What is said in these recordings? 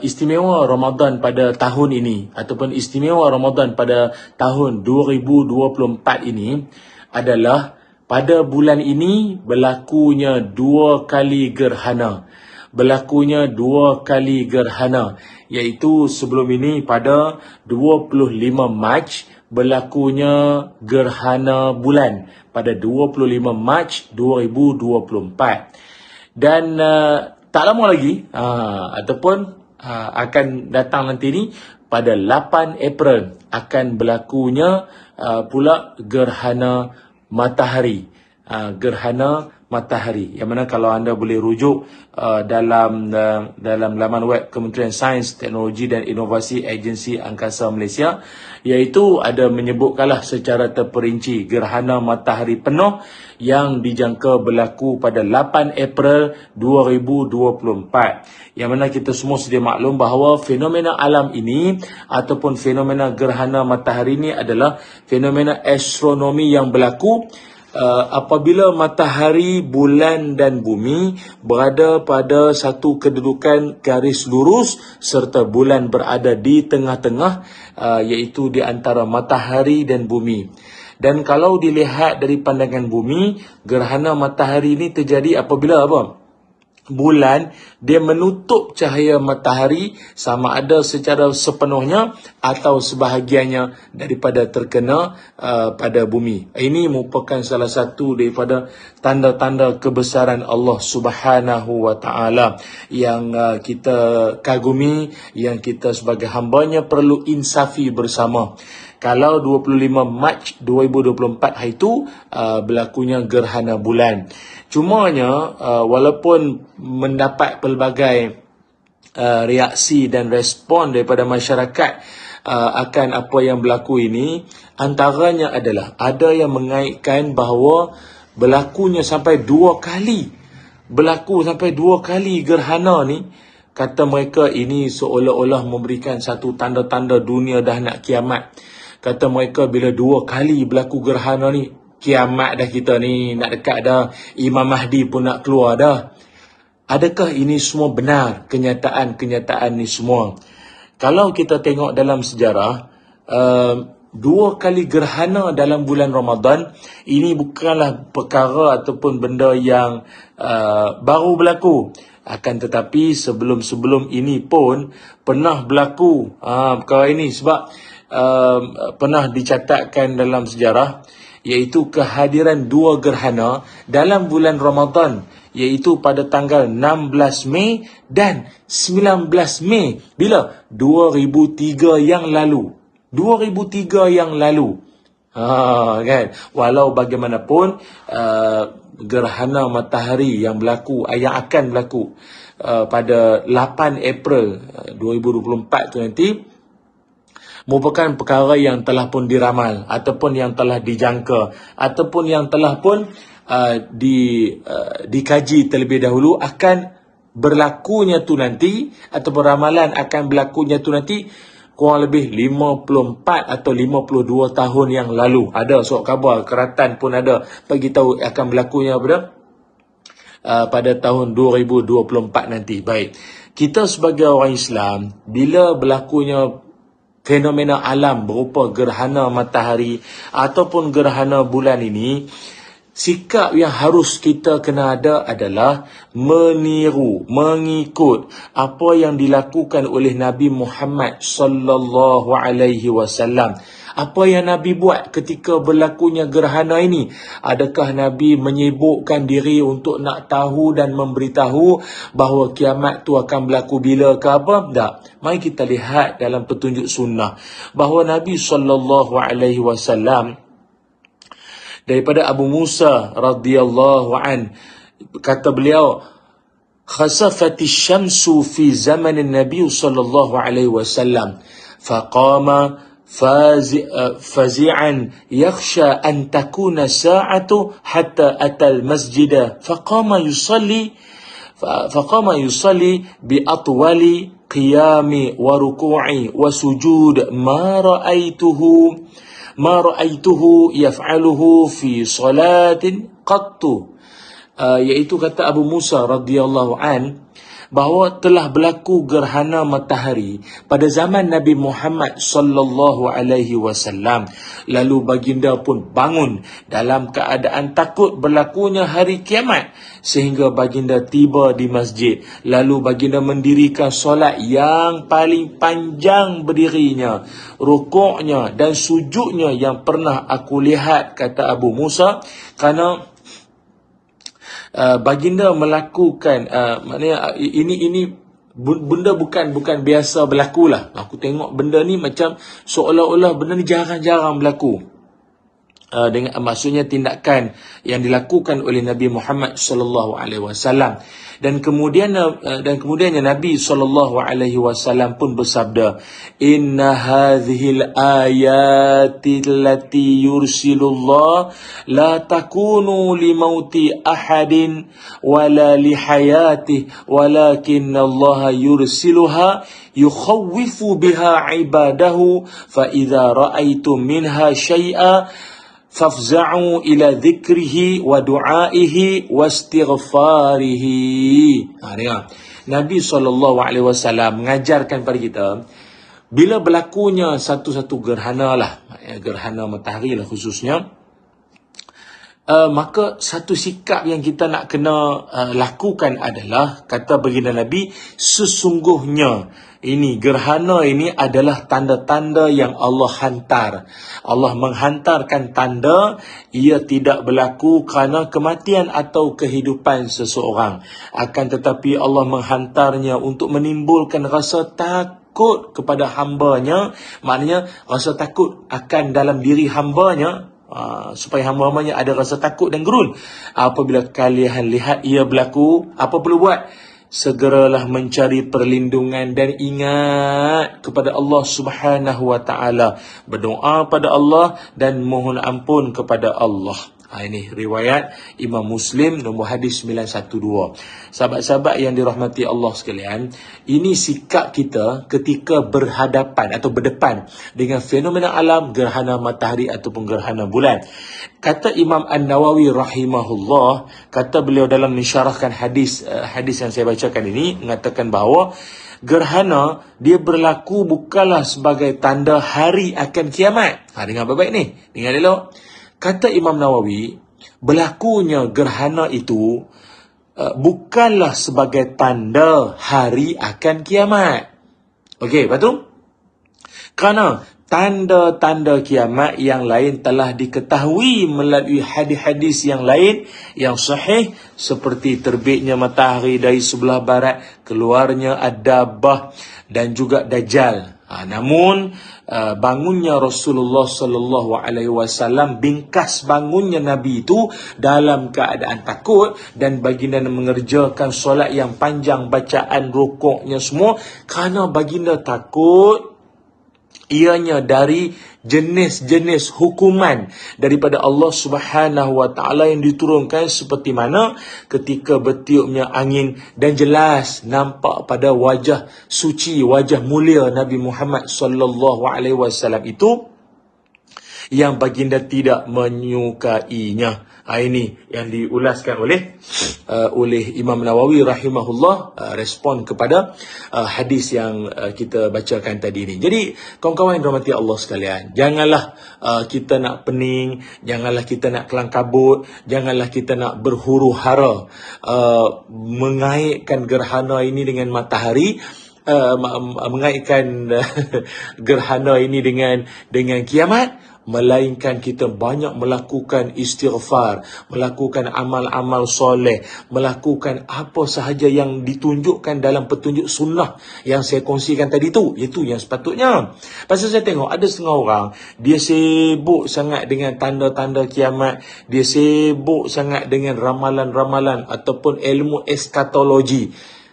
istimewa Ramadan pada tahun ini ataupun istimewa Ramadan pada tahun 2024 ini adalah pada bulan ini berlakunya 2 kali gerhana. Iaitu sebelum ini pada 25 Mac berlakunya gerhana bulan pada 25 Mac 2024. Dan tak lama lagi akan datang nanti ni pada 8 April akan berlakunya pula gerhana matahari. Yang mana kalau anda boleh rujuk dalam laman web Kementerian Sains, Teknologi dan Inovasi Agensi Angkasa Malaysia, iaitu ada menyebutkanlah secara terperinci gerhana matahari penuh yang dijangka berlaku pada 8 April 2024. Yang mana kita semua sedia maklum bahawa fenomena alam ini ataupun fenomena gerhana matahari ini adalah fenomena astronomi yang berlaku apabila matahari, bulan dan bumi berada pada satu kedudukan garis lurus serta bulan berada di tengah-tengah, iaitu di antara matahari dan bumi. Dan kalau dilihat dari pandangan bumi, gerhana matahari ini terjadi apabila bulan dia menutup cahaya matahari, sama ada secara sepenuhnya atau sebahagiannya daripada terkena pada bumi. Ini merupakan salah satu daripada tanda-tanda kebesaran Allah Subhanahu wa taala yang kita kagumi, yang kita sebagai hambanya perlu insafi bersama. Kalau 25 Mac 2024 hari itu berlakunya gerhana bulan. Cumanya walaupun mendapat pelbagai reaksi dan respon daripada masyarakat akan apa yang berlaku ini, antaranya adalah ada yang mengaitkan bahawa berlaku sampai 2 kali gerhana ni. Kata mereka ini seolah-olah memberikan satu tanda-tanda dunia dah nak kiamat. Kata mereka bila 2 kali berlaku gerhana ni, kiamat dah kita ni, nak dekat dah, Imam Mahdi pun nak keluar dah. Adakah ini semua benar, kenyataan ni semua? Kalau kita tengok dalam sejarah, 2 kali gerhana dalam bulan Ramadan, ini bukanlah perkara ataupun benda yang baru berlaku. Akan tetapi sebelum-sebelum ini pun pernah berlaku perkara ini, sebab pernah dicatatkan dalam sejarah, iaitu kehadiran 2 gerhana dalam bulan Ramadan, iaitu pada tanggal 16 Mei dan 19 Mei. Bila? 2003 yang lalu. Kan? Walau bagaimanapun gerhana matahari yang akan berlaku pada 8 April 2024 tu nanti merupakan perkara yang telah pun diramal ataupun yang telah dijangka ataupun yang telah pun dikaji terlebih dahulu akan berlakunya tu nanti, ataupun ramalan akan berlakunya tu nanti kurang lebih 54 atau 52 tahun yang lalu. Ada surat khabar keratan pun ada bagi tahu akan berlakunya pada tahun 2024 nanti. Baik, kita sebagai orang Islam, bila berlakunya fenomena alam berupa gerhana matahari ataupun gerhana bulan ini, sikap yang harus kita kena ada adalah mengikut apa yang dilakukan oleh Nabi Muhammad sallallahu alaihi wasallam. Apa yang Nabi buat ketika berlakunya gerhana ini? Adakah Nabi menyibukkan diri untuk nak tahu dan memberitahu bahawa kiamat tu akan berlaku bila ke apa? Tak. Mari kita lihat dalam petunjuk sunnah bahawa Nabi sallallahu alaihi wasallam, daripada Abu Musa radhiyallahu an, kata beliau, khasafati syamsu fi zaman Nabi sallallahu alaihi wasallam faqama fazi'an yakhsha an takuna sa'atu hatta atal masjid faqama yusalli bi atwali qiyami wa ruku'i wa sujud ma ra'aituhu yaf'aluhu fi salatin qattu. Iaitu kata Abu Musa radhiyallahu an, bahawa telah berlaku gerhana matahari pada zaman Nabi Muhammad sallallahu alaihi wasallam. Lalu baginda pun bangun dalam keadaan takut berlakunya hari kiamat, sehingga baginda tiba di masjid. Lalu baginda mendirikan solat yang paling panjang berdirinya, rukuknya dan sujudnya yang pernah aku lihat, kata Abu Musa. Kerana baginda melakukan maknanya ini benda bukan biasa berlaku lah. Aku tengok benda ni macam seolah-olah benda ni jarang-jarang berlaku. Dengan maksudnya tindakan yang dilakukan oleh Nabi Muhammad sallallahu alaihi wasallam. Dan kemudiannya Nabi sallallahu alaihi wasallam pun bersabda, inna hadhil ayati allati yursilullah la takunu li mauti ahadin wala li hayati walakin Allah yursiluha yukhawwifu biha ibadahu fa idza ra'aitum minha syai'a fafza'u ila dhikrihi wa du'aihi wa istighfarihi. Dengar. Nabi SAW mengajarkan pada kita, bila berlakunya satu-satu gerhana lah, gerhana matahari lah khususnya, maka satu sikap yang kita nak kena lakukan adalah, kata baginda Nabi, sesungguhnya ini gerhana ini adalah tanda-tanda yang Allah hantar. Allah menghantarkan tanda, ia tidak berlaku kerana kematian atau kehidupan seseorang. Akan tetapi Allah menghantarnya untuk menimbulkan rasa takut kepada hambanya. Maknanya rasa takut akan dalam diri hambanya, supaya hamba-hambanya ada rasa takut dan gerun. Apabila kalian lihat ia berlaku, apa perlu buat? Segeralah mencari perlindungan dan ingat kepada Allah Subhanahu wa taala, berdoa pada Allah dan mohon ampun kepada Allah. Ini riwayat Imam Muslim, nombor hadis 912. Sahabat-sahabat yang dirahmati Allah sekalian, ini sikap kita ketika berhadapan atau berdepan dengan fenomena alam, gerhana matahari ataupun gerhana bulan. Kata Imam An-Nawawi rahimahullah, kata beliau dalam mensyarahkan hadis yang saya bacakan ini, mengatakan bahawa gerhana dia berlaku bukanlah sebagai tanda hari akan kiamat. Dengar baik-baik ni, dengar elok. Kata Imam Nawawi, berlakunya gerhana itu bukanlah sebagai tanda hari akan kiamat. Okey, lepas tu? Kerana tanda-tanda kiamat yang lain telah diketahui melalui hadis-hadis yang lain yang sahih, seperti terbitnya matahari dari sebelah barat, keluarnya Ad-Dabbah dan juga Dajjal. Namun bangunnya Rasulullah sallallahu alaihi wasallam, bingkas bangunnya Nabi itu dalam keadaan takut, dan baginda mengerjakan solat yang panjang, bacaan rukuknya semua, kerana baginda takut ianya dari jenis-jenis hukuman daripada Allah Subhanahu wa taala yang diturunkan, seperti mana ketika bertiupnya angin dan jelas nampak pada wajah suci, wajah mulia Nabi Muhammad sallallahu alaihi wasallam itu, yang baginda tidak menyukainya. Ini yang diulaskan oleh Imam Nawawi rahimahullah, respon kepada hadis yang kita bacakan tadi ni. Jadi kawan-kawan yang dirahmati Allah sekalian, janganlah kita nak pening, janganlah kita nak kelang kabut, janganlah kita nak berhuru-hara mengaitkan gerhana ini dengan matahari, mengaitkan gerhana ini dengan kiamat. Melainkan kita banyak melakukan istighfar, melakukan amal-amal soleh, melakukan apa sahaja yang ditunjukkan dalam petunjuk sunnah yang saya kongsikan tadi tu. Itu yang sepatutnya. Pasal saya tengok ada setengah orang, dia sibuk sangat dengan tanda-tanda kiamat, dia sibuk sangat dengan ramalan-ramalan ataupun ilmu eskatologi.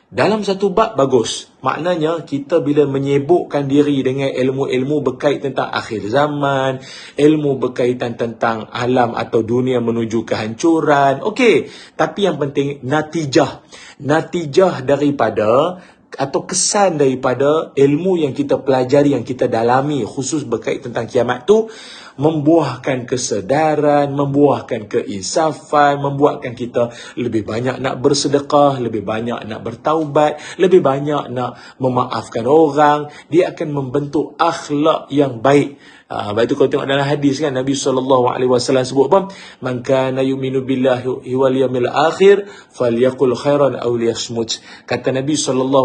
Dalam satu bab bagus. Maknanya kita bila menyibukkan diri dengan ilmu-ilmu berkait tentang akhir zaman, ilmu berkaitan tentang alam atau dunia menuju kehancuran, okey. Tapi yang penting natijah daripada atau kesan daripada ilmu yang kita pelajari, yang kita dalami, khusus berkait tentang kiamat tu, membuahkan kesedaran, membuahkan keinsafan, membuatkan kita lebih banyak nak bersedekah, lebih banyak nak bertaubat, lebih banyak nak memaafkan orang. Dia akan membentuk akhlak yang baik. Lepas itu kalau tengok dalam hadis kan, Nabi SAW sebut apa? Man kana yu'minu billahi wal yawmil akhir falyaqul khairan aw liyasmut. Kata Nabi SAW,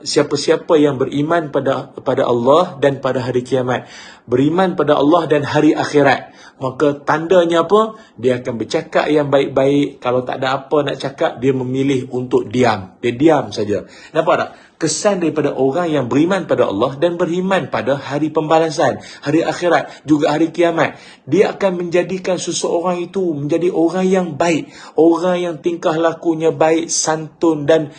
siapa-siapa yang beriman pada Allah dan pada hari kiamat, beriman pada Allah dan hari akhirat, maka tandanya apa? Dia akan bercakap yang baik-baik. Kalau tak ada apa nak cakap, dia memilih untuk diam. Dia diam saja. Nampak tak? Kesan daripada orang yang beriman pada Allah dan beriman pada hari pembalasan, hari akhirat, juga hari kiamat. Dia akan menjadikan seseorang itu menjadi orang yang baik, orang yang tingkah lakunya baik, santun dan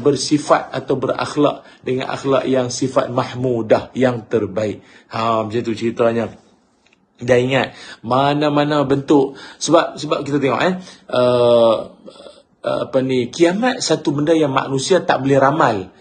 bersifat atau berakhlak dengan akhlak yang sifat mahmudah, yang terbaik. Macam tu ceritanya. Dan ingat, mana-mana bentuk, sebab kita tengok kiamat satu benda yang manusia tak boleh ramal.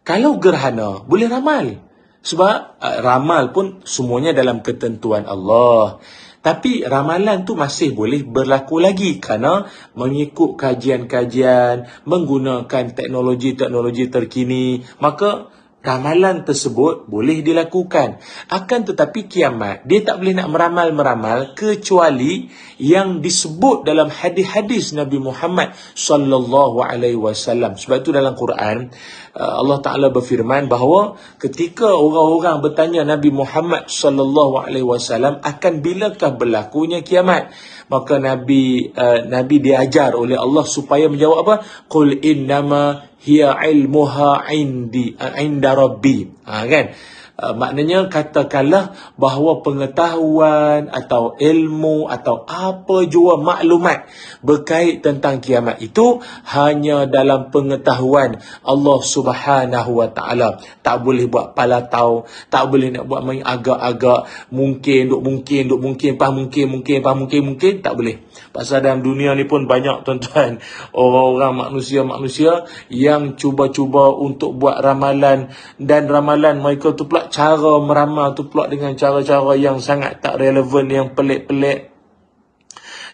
Kalau gerhana boleh ramal, sebab ramal pun semuanya dalam ketentuan Allah. Tapi ramalan tu masih boleh berlaku lagi kerana mengikut kajian-kajian, menggunakan teknologi-teknologi terkini, maka ramalan tersebut boleh dilakukan. Akan tetapi kiamat, dia tak boleh nak meramal-meramal kecuali yang disebut dalam hadis-hadis Nabi Muhammad sallallahu alaihi wasallam. Sebab itu dalam Quran Allah Ta'ala berfirman bahawa ketika orang-orang bertanya Nabi Muhammad sallallahu alaihi wasallam akan bilakah berlakunya kiamat, maka Nabi diajar oleh Allah supaya menjawab apa? Qul innama hiya ilmuha inda rabbi. Kan? Maknanya katakanlah bahawa pengetahuan atau ilmu atau apa jua maklumat berkait tentang kiamat itu hanya dalam pengetahuan Allah Subhanahu wa taala. Tak boleh buat palatau, tak boleh nak buat main agak-agak mungkin, faham mungkin, tak boleh. Pasal dalam dunia ni pun banyak tuan-tuan orang-orang manusia yang cuba-cuba untuk buat ramalan, dan ramalan mereka tu pula cara meramal tu pula dengan cara-cara yang sangat tak relevan, yang pelik-pelik.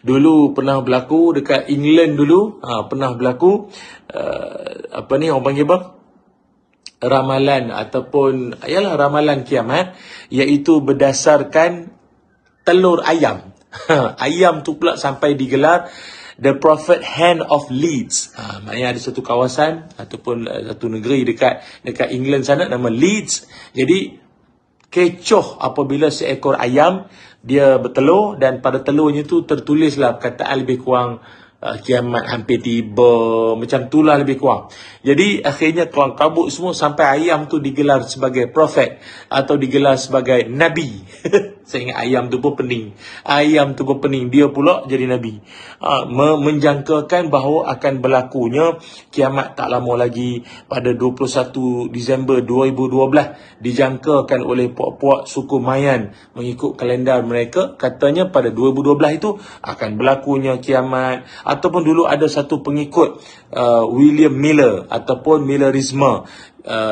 Dulu pernah berlaku dekat England dulu, pernah berlaku orang panggil apa? Ramalan ataupun ramalan kiamat, iaitu berdasarkan telur ayam. Ayam tu pula sampai digelar The Prophet Hand of Leeds. Maknanya ada satu kawasan ataupun satu negeri dekat England sana nama Leeds. Jadi kecoh apabila seekor ayam dia bertelur, dan pada telurnya tu tertulislah perkataan lebih kurang kiamat hampir tiba, macam itulah lebih kurang. Jadi akhirnya keluar kabut semua sampai ayam tu digelar sebagai prophet atau digelar sebagai nabi. Saya ingat ayam tu pun pening. Dia pula jadi nabi. Menjangkakan bahawa akan berlakunya kiamat tak lama lagi pada 21 Disember 2012. Dijangkakan oleh puak-puak suku Mayan mengikut kalendar mereka, katanya pada 2012 itu akan berlakunya kiamat. Ataupun dulu ada satu pengikut William Miller ataupun Millerisme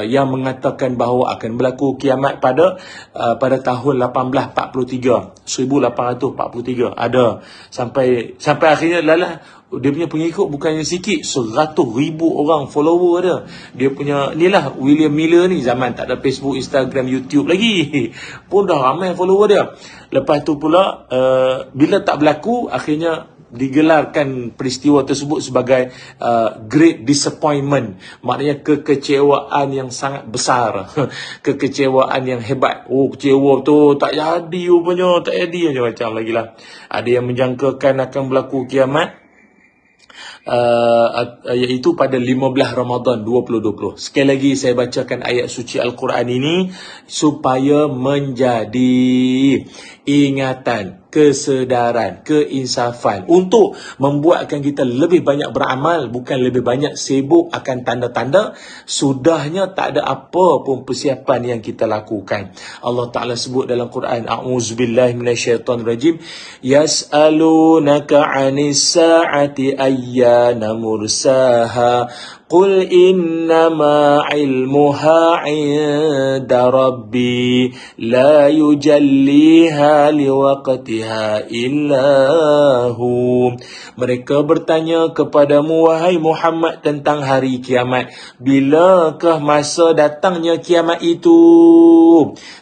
yang mengatakan bahawa akan berlaku kiamat pada tahun 1843 ada sampai akhirnya dia punya pengikut bukannya sikit, 100,000 orang follower dia punya inilah William Miller ni. Zaman tak ada Facebook, Instagram, YouTube lagi pun dah ramai follower dia. Lepas tu pula bila tak berlaku, akhirnya digelarkan peristiwa tersebut sebagai great disappointment. Maknanya kekecewaan yang sangat besar. Kekecewaan yang hebat. Kecewa tu tak jadi rupanya, tak jadi macam-macam lagi lah. Ada yang menjangkakan akan berlaku kiamat iaitu pada 15 Ramadan 2020. Sekali lagi saya bacakan ayat suci Al-Quran ini supaya menjadi ingatan, kesedaran, keinsafan untuk membuatkan kita lebih banyak beramal, bukan lebih banyak sibuk akan tanda-tanda. Sudahnya tak ada apa pun persiapan yang kita lakukan. Allah Ta'ala sebut dalam Quran, A'udzubillahi minasyaitonirrajim, Yas'alunaka 'anis sa'ati ayyana mursaha Qul innama ilmuha 'inda rabbi la yujalliha liwaqtiha illa hu. Mereka bertanya kepadamu wahai Muhammad tentang hari kiamat. Bilakah masa datangnya kiamat itu?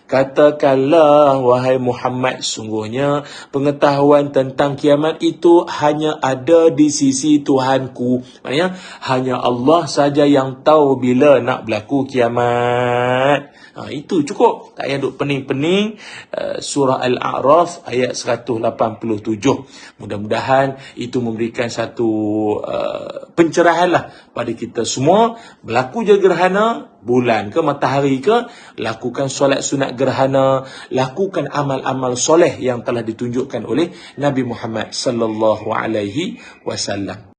Katakanlah wahai Muhammad, sungguhnya pengetahuan tentang kiamat itu hanya ada di sisi Tuhanku. Maksudnya hanya Allah saja yang tahu bila nak berlaku kiamat. Itu cukup. Tak payah duk pening-pening. Surah Al-A'raf ayat 187. Mudah-mudahan itu memberikan satu pencerahan lah pada kita semua. Berlaku je gerhana bulan ke matahari ke, lakukan solat sunat gerhana, lakukan amal-amal soleh yang telah ditunjukkan oleh Nabi Muhammad sallallahu alaihi wasallam.